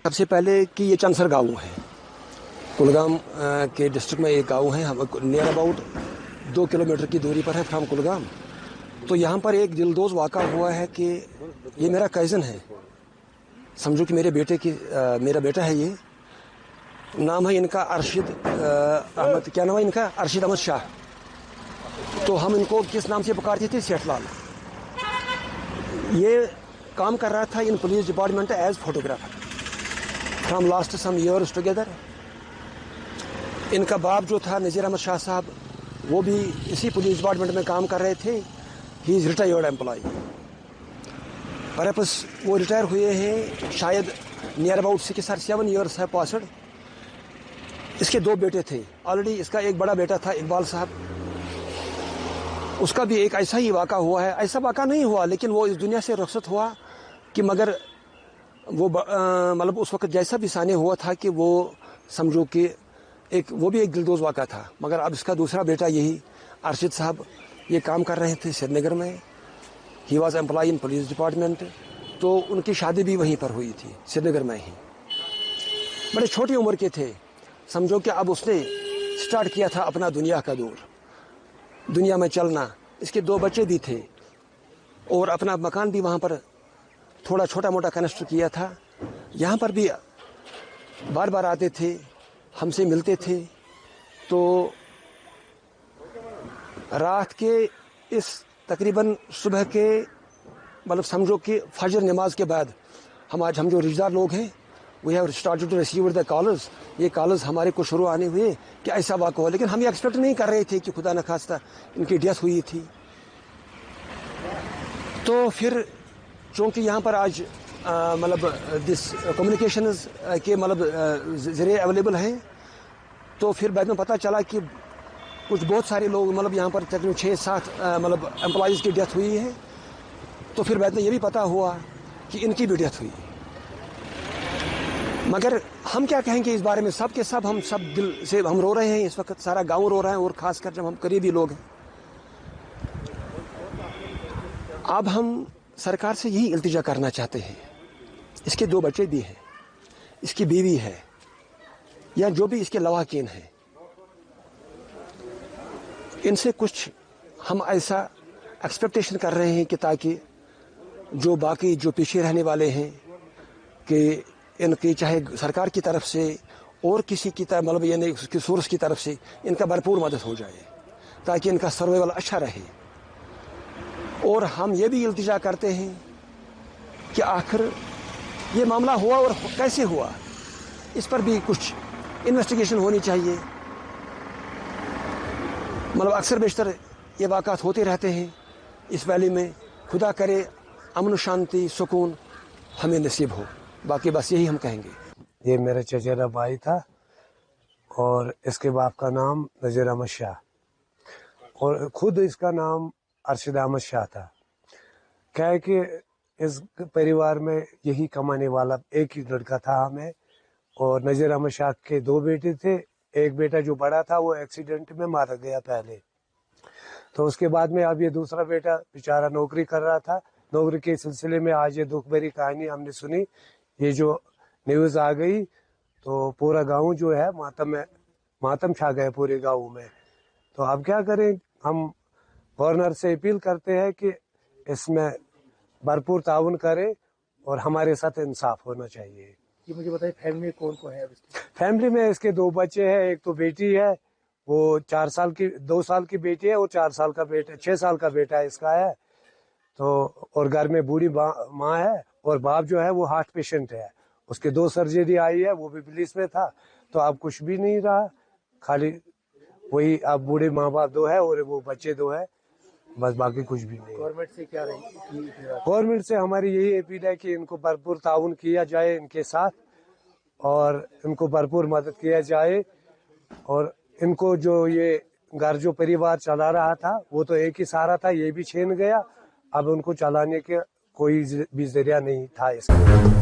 सबसे पहले कि ये चंसर गाँव है, कुलगाम के डिस्ट्रिक्ट में एक गाँव है, हम नियर अबाउट 2 किलोमीटर की दूरी पर है फ्रॉम कुलगाम। तो यहाँ पर एक दिलदोज वाक़ा हुआ है कि ये मेरा कज़न है, समझो कि मेरा बेटा है। ये नाम है इनका अरशद अहमद, क्या नाम है इनका? अरशद अहमद शाह। तो हम इनको किस नाम से पुकारते थे? सेठलाल। ये काम कर रहा था in police department as photographer from last some years together. इनका बाप जो था नज़ीर अहमद शाह साहब, वो भी इसी पुलिस डिपार्टमेंट में काम कर रहे थे। He is retired employ. Purpose वो रिटायर हुए हैं शायद नियर अबाउट 6 or 7 ईयर्स है पासड। इसके 2 बेटे थे ऑलरेडी। इसका एक बड़ा बेटा था इकबाल साहब, उसका भी एक ऐसा ही वाक़ा हुआ है। ऐसा वाक़ा नहीं हुआ लेकिन वो इस दुनिया से रुखसत हुआ कि मगर वो मतलब उस वक्त जैसा भी साने हुआ था कि वो समझो कि वो भी एक दिलदोज वाक़ा था। मगर अब इसका दूसरा बेटा यही अरशद साहब ये काम कर रहे थे श्रीनगर में। He was employ in police department. तो उनकी शादी भी वहीं पर हुई थी श्रीनगर में ही। बड़े छोटी उम्र के थे, समझो कि अब उसने स्टार्ट किया था अपना दुनिया का दौर, दुनिया में चलना। इसके 2 बच्चे भी थे और अपना मकान भी वहाँ पर थोड़ा छोटा मोटा कन्स्ट्रक्ट किया था। यहाँ पर भी बार बार आते थे, हमसे मिलते थे। तो रात के इस तकरीबन सुबह के मतलब समझो कि फजर नमाज के बाद हम जो रिश्तेदार लोग हैं, we have started to receive the callers. ये कॉलर्स हमारे को शुरू आने हुए कि ऐसा वाक़ा हो, लेकिन हम ये एक्सपेक्ट नहीं कर रहे थे कि खुदा न खास्ता इनकी डेथ हुई थी। तो फिर चूँकि यहाँ पर आज मतलब दिस कम्युनिकेशन के मतलब ज़रिए अवेलेबल हैं, तो फिर बाद में पता चला कि बहुत सारे लोग मतलब यहाँ पर तकरीबन 6-7 मतलब एम्प्लॉइज़ की डेथ हुई है। तो फिर बाद में ये भी पता हुआ कि इनकी भी डेथ हुई। मगर हम क्या कहेंगे इस बारे में? सब के सब हम सब दिल से हम रो रहे हैं इस वक्त, सारा गांव रो रहा है, और ख़ासकर जब हम करीबी लोग हैं। अब हम सरकार से यही इल्तिजा करना चाहते हैं। इसके 2 बच्चे भी हैं, इसकी बीवी है, या जो भी इसके लवाकिन हैं, इनसे कुछ हम ऐसा एक्सपेक्टेशन कर रहे हैं कि ताकि जो बाकी जो पीछे रहने वाले हैं कि इनकी चाहे सरकार की तरफ से और किसी की तरफ मतलब यानी उसकी सोर्स की तरफ से इनका भरपूर मदद हो जाए ताकि इनका सर्वाइवल अच्छा रहे। और हम ये भी इल्तिजा करते हैं कि आखिर ये मामला हुआ और कैसे हुआ, इस पर भी कुछ इन्वेस्टिगेशन होनी चाहिए। मतलब अक्सर बेशतर ये वाक़ात होते रहते हैं इस वैली में। खुदा करे अमन शांति सुकून हमें नसीब हो। बाकी बस यही हम कहेंगे। ये मेरा चचेरा भाई था और इसके बाप का नाम नज़ीर अहमद शाह, और खुद इसका नाम अरशद अहमद शाह था। क्या है कि इस परिवार में यही कमाने वाला एक ही लड़का था हमें। और नज़ीर अहमद शाह के 2 बेटे थे। एक बेटा जो बड़ा था वो एक्सीडेंट में मारा गया पहले। तो उसके बाद में अब ये दूसरा बेटा बेचारा नौकरी कर रहा था। नौकरी के सिलसिले में आज ये दुख भरी कहानी हमने सुनी। ये जो न्यूज़ आ गई तो पूरा गांव जो है मातम छा गए पूरे गांव में। तो अब क्या करें, हम गवर्नर से अपील करते हैं कि इसमें भरपूर ताउन करे और हमारे साथ इंसाफ होना चाहिए। ये मुझे बताइए फैमिली में कौन कौन है? फैमिली में इसके 2 बच्चे हैं। एक तो बेटी है, वो 2 साल की बेटी है और 4 साल का बेटा, 6 साल का बेटा इसका है। तो और घर में बूढ़ी माँ है, और बाप जो है वो हार्ट पेशेंट है। उसके 2 सर्जरी आई है, वो भी पुलिस में था। तो अब कुछ भी नहीं रहा, खाली वही अब बूढ़े माँ बाप 2 है और वो बच्चे 2 है, बस बाकी कुछ भी नहीं। गवर्नमेंट से क्या रही? गवर्नमेंट से हमारी यही अपील है कि इनको भरपूर ताउन किया जाए इनके साथ, और इनको भरपूर मदद किया जाए। और इनको जो ये घर जो परिवार चला रहा था वो तो एक ही सहारा था, ये भी छीन गया। अब उनको चलाने के कोई भी जरिया नहीं था इसका।